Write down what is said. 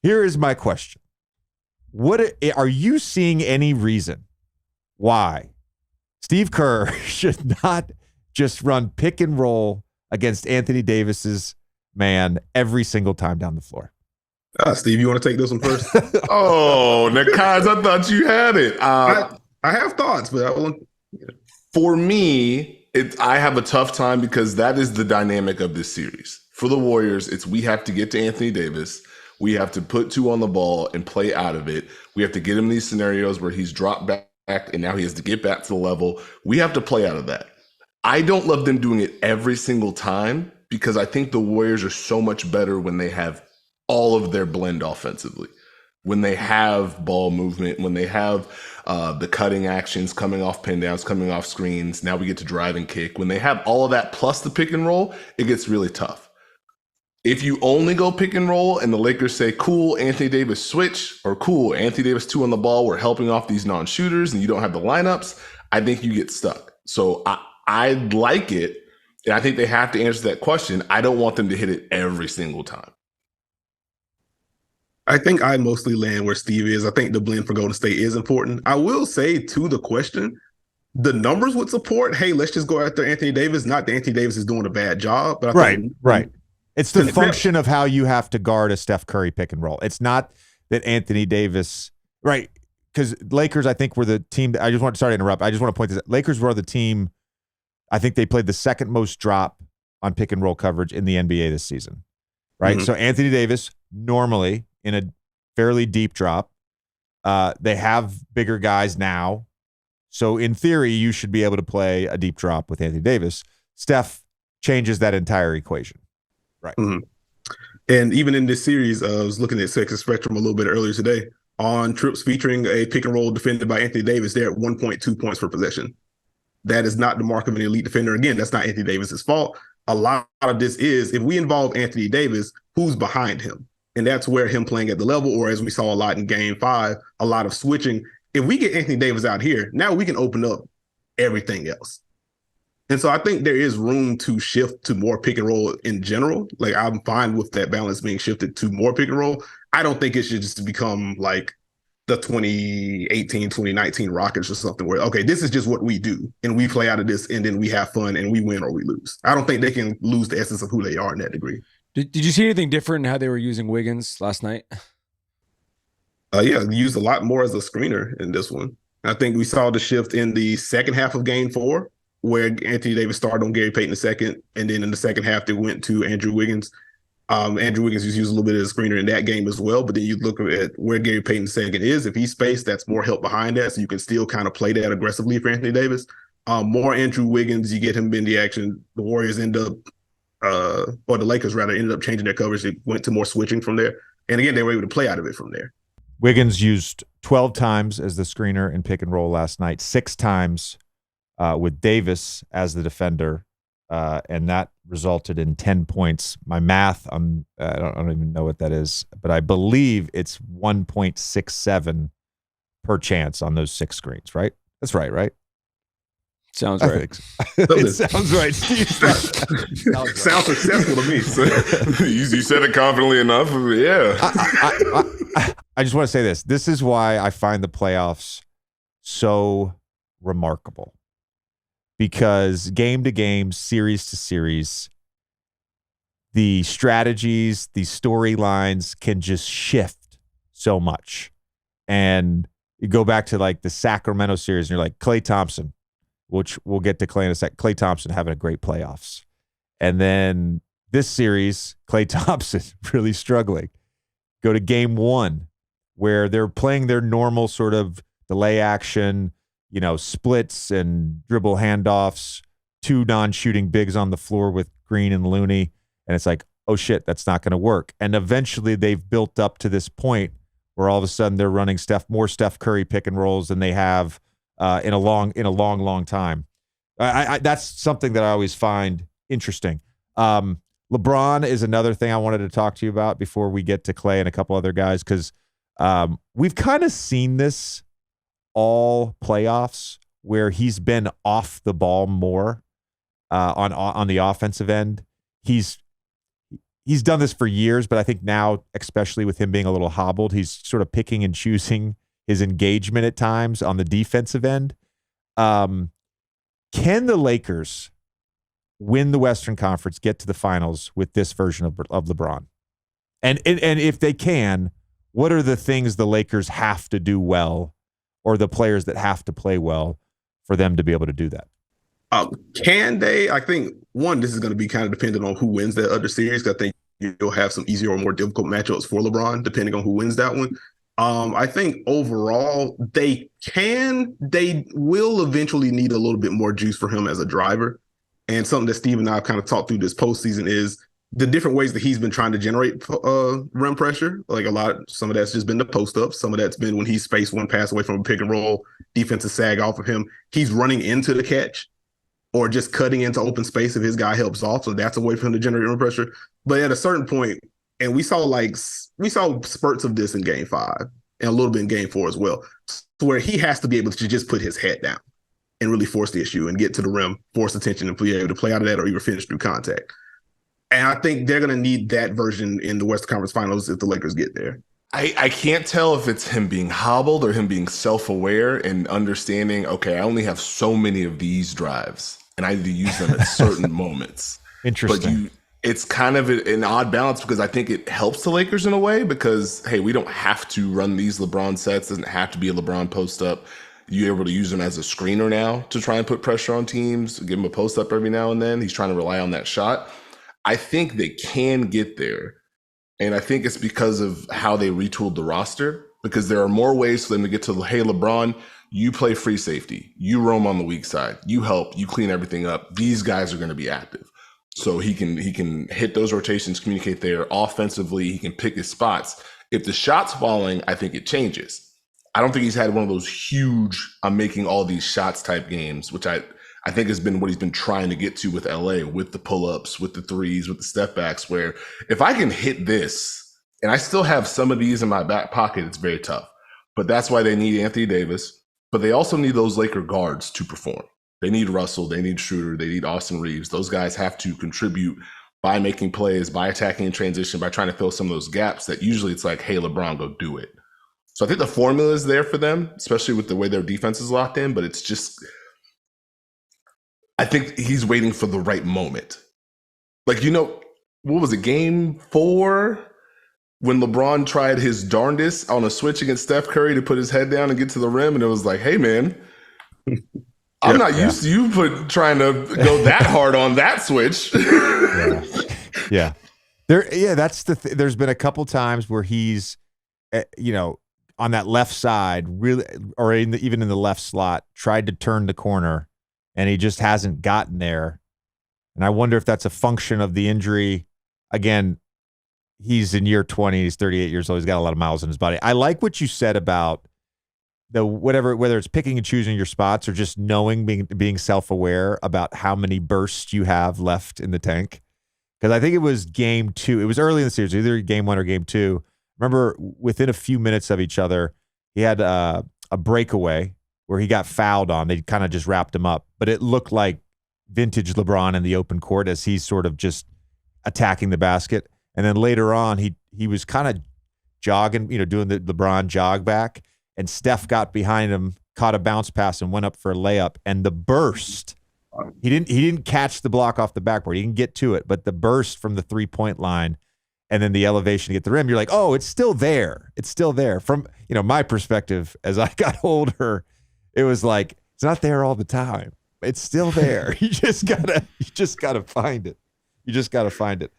Here is my question. What are you seeing any reason why Steve Kerr should not just run pick and roll against Anthony Davis's man every single time down the floor? Steve, you want to take this one first? Oh, Nakaz, I thought you had it. I have thoughts, but I won't. For me, I have a tough time because that is the dynamic of this series. For the Warriors, we have to get to Anthony Davis. We have to put 2 on the ball and play out of it. We have to get him these scenarios where he's dropped back and now he has to get back to the level. We have to play out of that. I don't love them doing it every single time because I think the Warriors are so much better when they have all of their blend offensively. When they have ball movement, when they have the cutting actions coming off pin downs, coming off screens, now we get to drive and kick. When they have all of that plus the pick and roll, it gets really tough. If you only go pick and roll and the Lakers say, cool, Anthony Davis switch, or cool, Anthony Davis 2 on the ball, we're helping off these non-shooters and you don't have the lineups, I think you get stuck. So I like it, and I think they have to answer that question. I don't want them to hit it every single time. I think I mostly land where Steve is. I think the blend for Golden State is important. I will say to the question, the numbers would support, hey, let's just go after Anthony Davis. Not that Anthony Davis is doing a bad job. But I think, right. It's the function of how you have to guard a Steph Curry pick and roll. It's not that Anthony Davis, right? Because Lakers, I think, were the team. Sorry to interrupt. I just want to point this out. Lakers were the team. I think they played the second most drop on pick and roll coverage in the NBA this season, right? Mm-hmm. So Anthony Davis normally in a fairly deep drop. They have bigger guys now. So in theory, you should be able to play a deep drop with Anthony Davis. Steph changes that entire equation. Right. Mm-hmm. And even in this series, I was looking at Sex Spectrum a little bit earlier today. On trips featuring a pick and roll defended by Anthony Davis, they're at 1.2 points per possession. That is not the mark of an elite defender. Again, that's not Anthony Davis's fault. A lot of this is, if we involve Anthony Davis, who's behind him? And that's where him playing at the level, or as we saw a lot in Game 5, a lot of switching. If we get Anthony Davis out here, now we can open up everything else. And so I think there is room to shift to more pick and roll in general. Like, I'm fine with that balance being shifted to more pick and roll. I don't think it should just become like the 2018, 2019 Rockets or something where, okay, this is just what we do. And we play out of this and then we have fun and we win or we lose. I don't think they can lose the essence of who they are in that degree. Did you see anything different in how they were using Wiggins last night? Yeah, used a lot more as a screener in this one. I think we saw the shift in the second half of Game 4, where Anthony Davis started on Gary Payton II, and then in the second half, they went to Andrew Wiggins. Andrew Wiggins was used a little bit as a screener in that game as well, but then you look at where Gary Payton II is. If he's spaced, that's more help behind that, so you can still kind of play that aggressively for Anthony Davis. More Andrew Wiggins, you get him in the action. The Warriors end up, or the Lakers rather, ended up changing their coverage. It went to more switching from there. And again, they were able to play out of it from there. Wiggins used 12 times as the screener in pick and roll last night, 6 times with Davis as the defender, and that resulted in 10 points. My math, I don't even know what that is, but I believe it's 1.67 per chance on those 6 screens, right? That's right? Sounds right. It sounds right. Sounds successful to me. So. You said it confidently enough. Yeah. I just want to say this. This is why I find the playoffs so remarkable. Because game to game, series to series, the strategies, the storylines can just shift so much. And you go back to like the Sacramento series and you're like, Klay Thompson, which we'll get to Klay in a sec. Klay Thompson having a great playoffs. And then this series, Klay Thompson really struggling. Go to game 1 where they're playing their normal sort of delay action, splits and dribble handoffs, 2 non-shooting bigs on the floor with Green and Looney. And it's like, oh shit, that's not going to work. And eventually they've built up to this point where all of a sudden they're running more Steph Curry pick and rolls than they have in a long time. That's something that I always find interesting. LeBron is another thing I wanted to talk to you about before we get to Klay and a couple other guys, because we've kind of seen this all playoffs where he's been off the ball more on the offensive end. He's he's done this for years, but I think now, especially with him being a little hobbled, he's sort of picking and choosing his engagement at times on the defensive end. Can the Lakers win the Western Conference, get to the finals with this version of LeBron? And if they can, what are the things the Lakers have to do well, or the players that have to play well for them to be able to do that? Can they? I think, one, this is going to be kind of dependent on who wins that other series. I think you'll have some easier or more difficult matchups for LeBron, depending on who wins that one. I think overall, they will eventually need a little bit more juice for him as a driver. And something that Steve and I have kind of talked through this postseason is the different ways that he's been trying to generate rim pressure. Like some of that's just been the post up. Some of that's been when he's spaced one pass away from a pick and roll, defensive sag off of him. He's running into the catch or just cutting into open space if his guy helps off. So that's a way for him to generate rim pressure. But at a certain point, and we saw spurts of this in Game 5 and a little bit in Game 4 as well, where he has to be able to just put his head down and really force the issue and get to the rim, force attention, and be able to play out of that or even finish through contact. And I think they're going to need that version in the Western Conference Finals if the Lakers get there. I can't tell if it's him being hobbled or him being self-aware and understanding, okay, I only have so many of these drives and I need to use them at certain moments. Interesting. But it's kind of an odd balance because I think it helps the Lakers in a way because, hey, we don't have to run these LeBron sets. It doesn't have to be a LeBron post-up. You're able to use him as a screener now to try and put pressure on teams, give him a post-up every now and then. He's trying to rely on that shot. I think they can get there. And I think it's because of how they retooled the roster, because there are more ways for them to get to, hey, LeBron, you play free safety. You roam on the weak side. You help. You clean everything up. These guys are going to be active. So he can hit those rotations, communicate there. Offensively, he can pick his spots. If the shot's falling, I think it changes. I don't think he's had one of those huge, I'm making all these shots type games, which I think has been what he's been trying to get to with LA, with the pull-ups, with the threes, with the step backs, where if I can hit this, and I still have some of these in my back pocket, it's very tough. But that's why they need Anthony Davis. But they also need those Laker guards to perform. They need Russell, they need Schroeder, they need Austin Reeves. Those guys have to contribute by making plays, by attacking in transition, by trying to fill some of those gaps that usually it's like, hey, LeBron, go do it. So I think the formula is there for them, especially with the way their defense is locked in, but it's just, I think he's waiting for the right moment. Like, what was it, Game 4? When LeBron tried his darndest on a switch against Steph Curry to put his head down and get to the rim, and it was like, hey, man, I'm not used to you trying to go that hard on that switch. Yeah. That's there's been a couple times where he's, on that left side, really, or even in the left slot, tried to turn the corner, and he just hasn't gotten there. And I wonder if that's a function of the injury. Again, he's in year 20. He's 38 years old. He's got a lot of miles in his body. I like what you said about whether it's picking and choosing your spots or just knowing, being self-aware about how many bursts you have left in the tank. Because I think it was Game 2. It was early in the series, either Game 1 or Game 2. Remember, within a few minutes of each other, he had a breakaway where he got fouled on. They kind of just wrapped him up. But it looked like vintage LeBron in the open court as he's sort of just attacking the basket. And then later on, he was kind of jogging, doing the LeBron jog back. And Steph got behind him, caught a bounce pass, and went up for a layup. And the burst, he didn't catch the block off the backboard. He didn't get to it. But the burst from the 3-point line and then the elevation to get the rim, you're like, oh, it's still there. It's still there. From my perspective, as I got older, it was like, it's not there all the time. It's still there. You just gotta find it. You just gotta find it.